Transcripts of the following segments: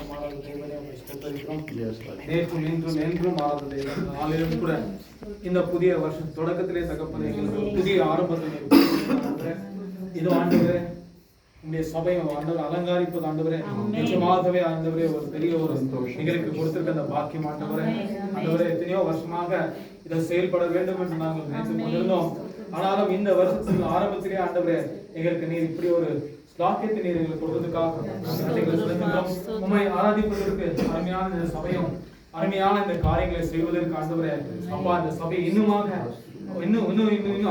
மாறாத தேவனே உம்மை ஸ்தோத்திரிக்கிறோம். நேற்றும் இன்றும் என்றும் மாறாத தேவன். நாளிலும் கூட இந்த புதிய வருஷம் தொடக்கத்திலே தகப்பனே எங்களுக்கு புதிய ஆரம்பத்தில் இதோ ஆண்டவரே உங்களுடைய சபையை ஆண்டவர் அலங்காரிப்பது ஆண்டவரே நிச்சயமாகவே ஆண்டவரே ஒரு பெரிய ஒரு எங்களுக்கு கொடுத்திருக்க அந்த பாக்கியம் ஆண்டவரே. ஆண்டவரே எத்தனையோ வருஷமாக இதை செயல்பட வேண்டும் என்று நாங்கள் நினைத்துக் கொண்டிருந்தோம். ஆனாலும் இந்த வருஷத்துக்கு ஆரம்பத்திலே ஆண்டவரே எங்களுக்கு நீர் இப்படி ஒரு ஸ்லாக்கியத்தை நீர் எங்களுக்கு கொடுத்ததுக்காக உண்மை ஆராதிப்பதற்கு அருமையான இந்த சபையும் அருமையான இந்த காரியங்களை செய்வதற்கு ஆண்டவரே அப்பா இந்த சபை இன்னும்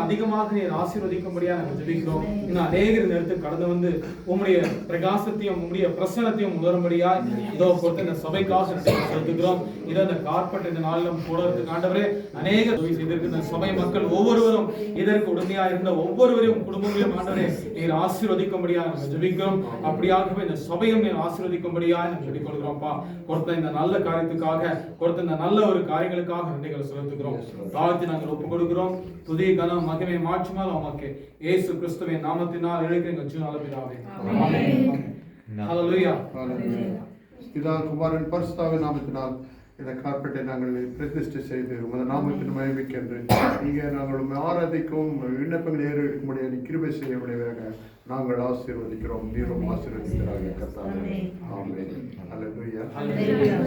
அதிகமாக நீர் ஆசீர்வதிக்கும்படியா நாங்கள் ஜெபிக்கிறோம். இன்னும் அநேகர் நேரத்து கடந்து வந்து உம்முடைய பிரகாசத்தையும் உம்முடைய பிரசனத்தையும் உணரும்படியா இதோ கொடுத்து இந்த சபைக்காக செலுத்துகிறோம். இதோ இந்த கார்பெட் இந்த நாளிலும் போடுறதுக்கு ஆண்டவரே அநேக உதவி செய்திருக்கு. இந்த சபை மக்கள் ஒவ்வொருவரும் இதற்கு உடமையா இருந்த ஒவ்வொருவரையும் குடும்பங்களையும் ஆண்டவரே நீர் ஆசீர்வதிக்கும்படியா நாங்கள் ஜெபிக்கிறோம். அப்படியாகவே இந்த சபையும் நீர் ஆசீர்வதிக்கும்படியா நாங்கள் ஜெபிக்கிறோம்ப்பா. கொடுத்த இந்த நல்ல காரியத்துக்காக கொடுத்த இந்த நல்ல ஒரு காரியங்களுக்காக நன்றிகளை செலுத்துகிறோம். தாழ்த்தி நாங்கள் ஒப்புக் கொடுக்கிறோம். துதி கனம் மகிமை மாட்சிமால் உமக்கு இயேசு கிறிஸ்துவின் நாமத்தினால் எழுகிறேன் ஜீவனால பிதாவே. ஆமென். ஹல்லேலூயா. பிதா குமாரன் பரிசுத்தாவின் நாமத்தினால் இந்த கார்பெட்டை நாங்கள் பிரதிஷ்டை செய்து உமது நாமத்தின் மகிமைக்கென்று நீங்க நாங்கள் ஆராதிக்கவும் விண்ணப்பங்கள் ஏறெடுக்கும்படியாக கிருபை செய்ய முடியவராக நாங்கள் ஆசீர்வதிக்கிறோம். நீரும் ஆசீர்வதிக்கிறாங்க கர்த்தாவே. ஆமென். ஹல்லேலூயா. ஹல்லேலூயா.